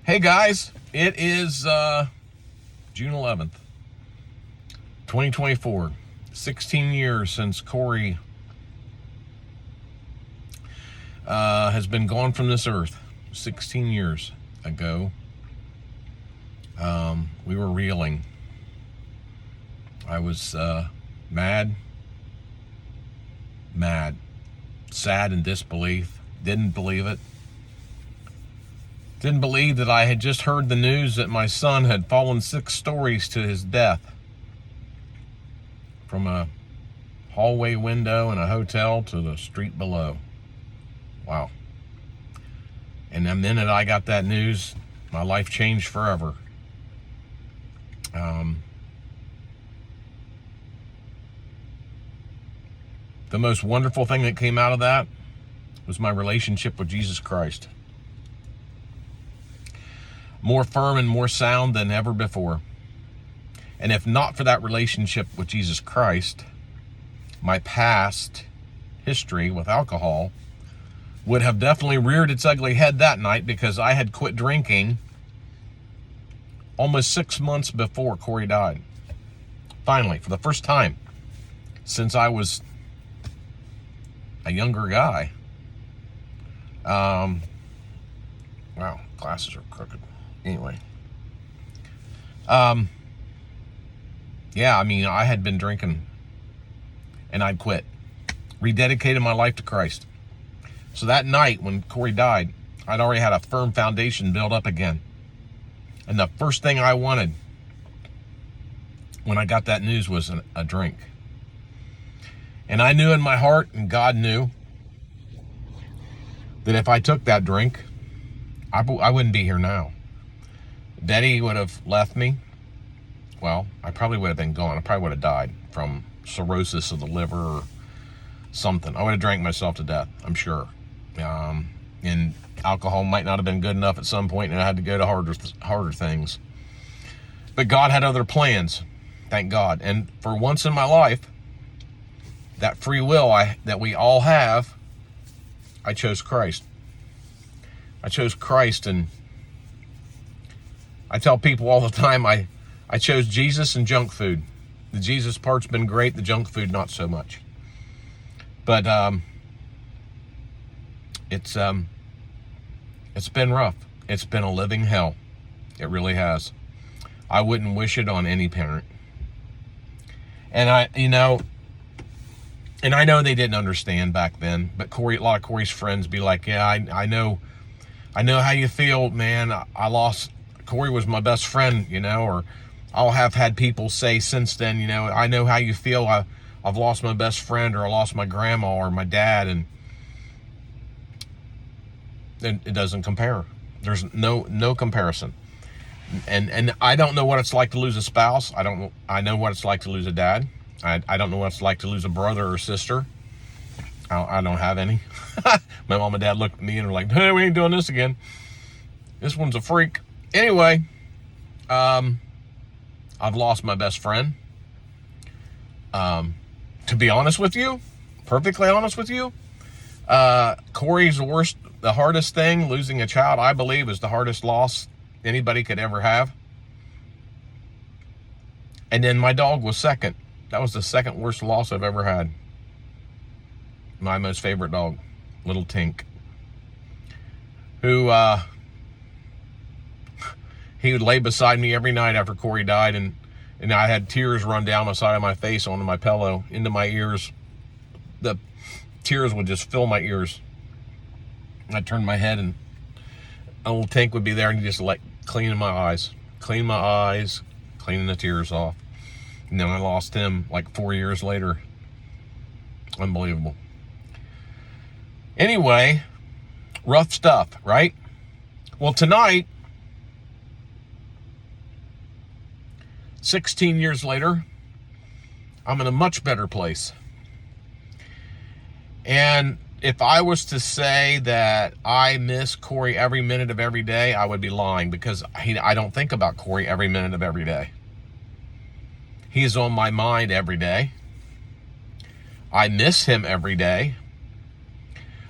Hey guys, it is June 11th, 2024. 16 years since Corey has been gone from this earth. 16 years ago. We were reeling. I was mad, sad in disbelief. Didn't believe it. Didn't believe that I had just heard the news that my son had fallen 6 stories to his death from a hallway window in a hotel to the street below. Wow. And the minute I got that news, my life changed forever. The most wonderful thing that came out of that was my relationship with Jesus Christ. More firm and more sound than ever before. And if not for that relationship with Jesus Christ, my past history with alcohol would have definitely reared its ugly head that night, because I had quit drinking almost 6 months before Corey died. Finally, for the first time since I was a younger guy. Wow, glasses are crooked. Anyway. Yeah, I mean, I had been drinking and I'd quit. Rededicated my life to Christ. So that night when Corey died, I'd already had a firm foundation built up again. And the first thing I wanted when I got that news was a drink. And I knew in my heart, and God knew, that if I took that drink, I wouldn't be here now. Betty would have left me. Well, I probably would have been gone. I probably would have died from cirrhosis of the liver or something. I would have drank myself to death, I'm sure. And alcohol might not have been good enough at some point, and I had to go to harder things. But God had other plans, thank God. And for once in my life, that free will that we all have, I chose Christ. I chose Christ, and I tell people all the time, I chose Jesus and junk food. The Jesus part's been great, the junk food not so much. But it's been rough. It's been a living hell. It really has. I wouldn't wish it on any parent. And I know they didn't understand back then, but a lot of Corey's friends be like, yeah, I know how you feel, man. I lost, Corey was my best friend, or I'll have had people say since then, I know how you feel. I've lost my best friend, or I lost my grandma or my dad, and it doesn't compare. There's no comparison. And I don't know what it's like to lose a spouse. I know what it's like to lose a dad. I don't know what it's like to lose a brother or sister. I don't have any. My mom and dad looked at me and were like, hey, we ain't doing this again. This one's a freak. Anyway, I've lost my best friend. To be honest with you, perfectly honest with you, Corey's the hardest thing, losing a child, I believe, is the hardest loss anybody could ever have. And then my dog was second. That was the second worst loss I've ever had. My most favorite dog, little Tink, who he would lay beside me every night after Corey died, and I had tears run down the side of my face onto my pillow, into my ears. The tears would just fill my ears. I'd turn my head, and a little Tink would be there, and he'd just cleaning my eyes, cleaning the tears off. And then I lost him like 4 years later. Unbelievable. Anyway, rough stuff, right? Well, tonight, 16 years later, I'm in a much better place. And if I was to say that I miss Corey every minute of every day, I would be lying, because I don't think about Corey every minute of every day. He is on my mind every day. I miss him every day.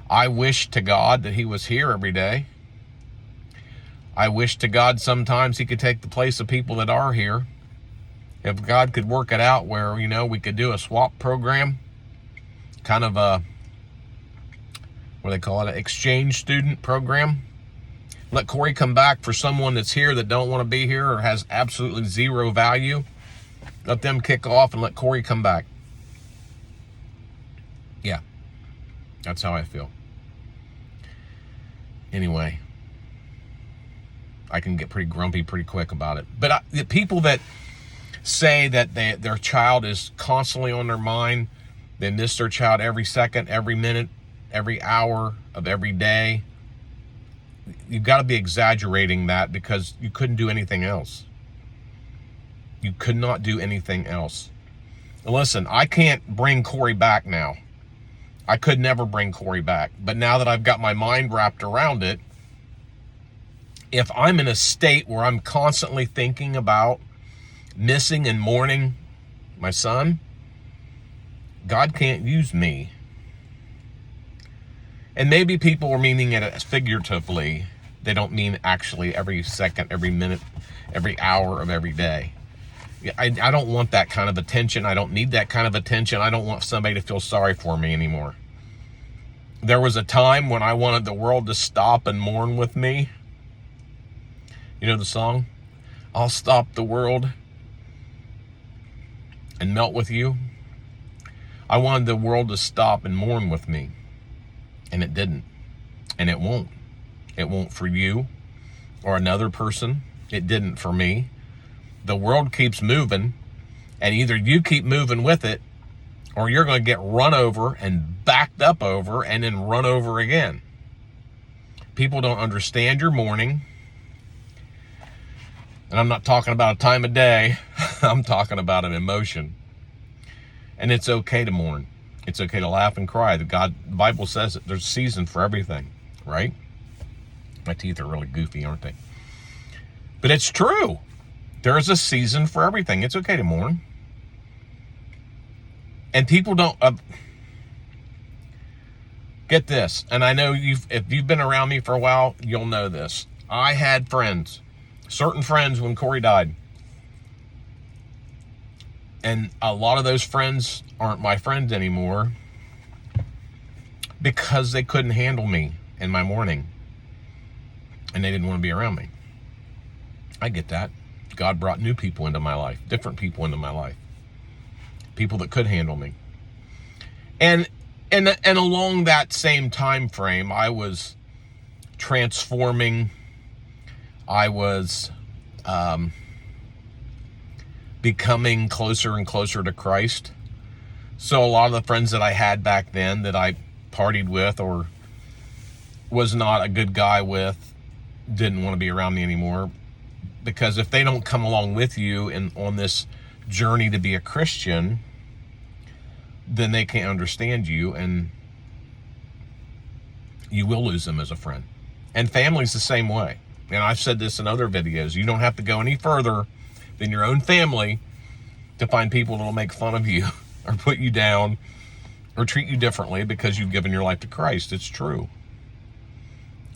I wish to God that he was here every day. I wish to God sometimes he could take the place of people that are here. If God could work it out where, we could do a swap program, kind of a, what do they call it, an exchange student program. Let Corey come back for someone that's here that don't want to be here or has absolutely zero value. Let them kick off and let Corey come back. Yeah, that's how I feel. Anyway, I can get pretty grumpy pretty quick about it. But the people that say that their child is constantly on their mind, they miss their child every second, every minute, every hour of every day, you've got to be exaggerating that, because you couldn't do anything else. You could not do anything else. Listen, I can't bring Corey back now. I could never bring Corey back. But now that I've got my mind wrapped around it, if I'm in a state where I'm constantly thinking about missing and mourning my son, God can't use me. And maybe people are meaning it figuratively. They don't mean actually every second, every minute, every hour of every day. I don't want that kind of attention. I don't need that kind of attention. I don't want somebody to feel sorry for me anymore. There was a time when I wanted the world to stop and mourn with me. You know the song? I'll stop the world and melt with you. I wanted the world to stop and mourn with me. And it didn't. And it won't. It won't for you or another person. It didn't for me. The world keeps moving, and either you keep moving with it, or you're going to get run over and backed up over and then run over again. People don't understand your mourning. And I'm not talking about a time of day. I'm talking about an emotion. And it's okay to mourn. It's okay to laugh and cry. The Bible says that there's a season for everything, right? My teeth are really goofy, aren't they? But it's true. There is a season for everything. It's okay to mourn. And people don't get this. And I know if you've been around me for a while, you'll know this. I had friends, certain friends, when Corey died. And a lot of those friends aren't my friends anymore because they couldn't handle me in my mourning. And they didn't want to be around me. I get that. God brought new people into my life, different people into my life, people that could handle me. And along that same time frame, I was transforming. I was becoming closer and closer to Christ. So a lot of the friends that I had back then that I partied with or was not a good guy with didn't want to be around me anymore. Because if they don't come along with you on this journey to be a Christian, then they can't understand you, and you will lose them as a friend. And family's the same way. And I've said this in other videos. You don't have to go any further than your own family to find people that will make fun of you or put you down or treat you differently because you've given your life to Christ. It's true.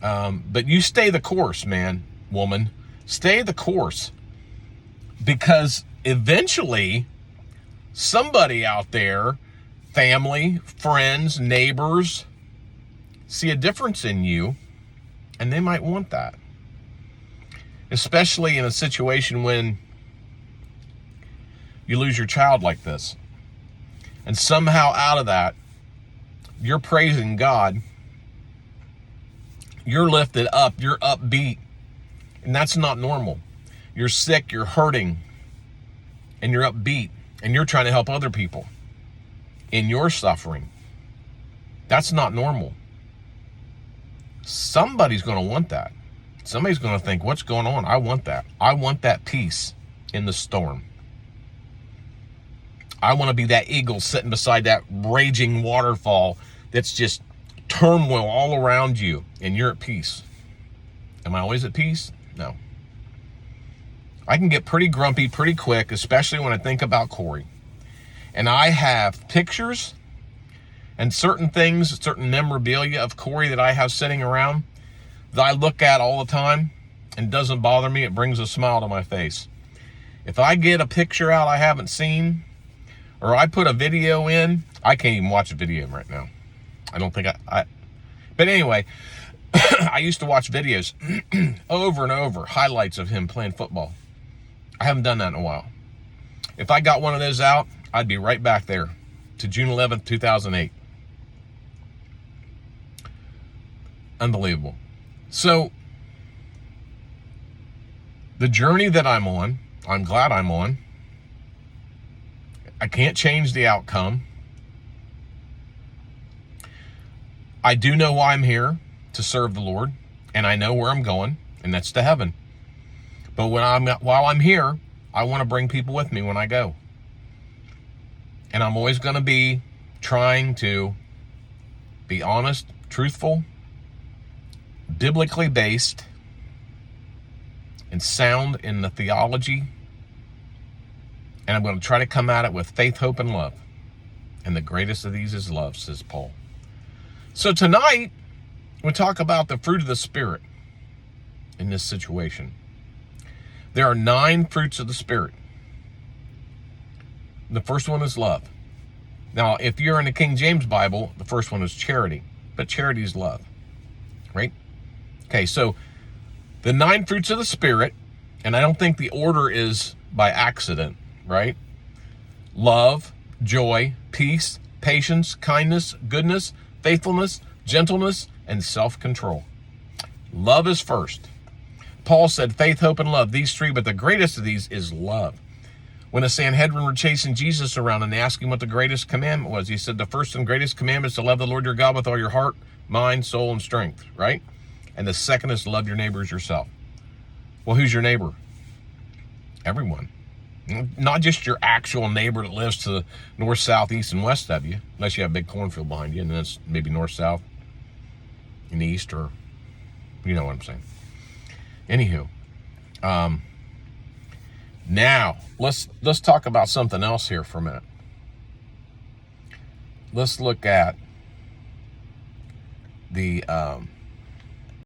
But you stay the course, man, woman. Stay the course, because eventually somebody out there, family, friends, neighbors, see a difference in you, and they might want that. Especially in a situation when you lose your child like this. And somehow out of that, you're praising God. You're lifted up. You're upbeat. And that's not normal. You're sick, you're hurting, and you're upbeat, and you're trying to help other people in your suffering. That's not normal. Somebody's going to want that. Somebody's going to think, what's going on? I want that. I want that peace in the storm. I want to be that eagle sitting beside that raging waterfall that's just turmoil all around you, and you're at peace. Am I always at peace? No. I can get pretty grumpy pretty quick, especially when I think about Corey. And I have pictures and certain things, certain memorabilia of Corey that I have sitting around that I look at all the time. and doesn't bother me. It brings a smile to my face. If I get a picture out I haven't seen, or I put a video in, I can't even watch a video right now. I don't think but anyway, I used to watch videos over and over, highlights of him playing football. I haven't done that in a while. If I got one of those out, I'd be right back there to June 11th, 2008. Unbelievable. So, the journey that I'm on, I'm glad I'm on. I can't change the outcome. I do know why I'm here, to serve the Lord, and I know where I'm going, and that's to heaven. But while I'm here, I want to bring people with me when I go. And I'm always going to be trying to be honest, truthful, biblically based, and sound in the theology. And I'm going to try to come at it with faith, hope, and love. And the greatest of these is love, says Paul. So tonight, we'll talk about the fruit of the Spirit in this situation. There are 9 fruits of the Spirit. The first one is love. Now, if you're in the King James Bible, the first one is charity. But charity is love, right? Okay, so the 9 fruits of the Spirit, and I don't think the order is by accident, right? Love, joy, peace, patience, kindness, goodness, faithfulness, gentleness, and self-control. Love is first. Paul said faith, hope, and love, these 3, but the greatest of these is love. When the Sanhedrin were chasing Jesus around and they asked him what the greatest commandment was, he said the first and greatest commandment is to love the Lord your God with all your heart, mind, soul, and strength, right? And the second is to love your neighbor as yourself. Well, who's your neighbor? Everyone. Not just your actual neighbor that lives to the north, south, east, and west of you, unless you have a big cornfield behind you, and then it's maybe north, south, and east, or you know what I'm saying. Anywho, now let's talk about something else here for a minute. Let's look at the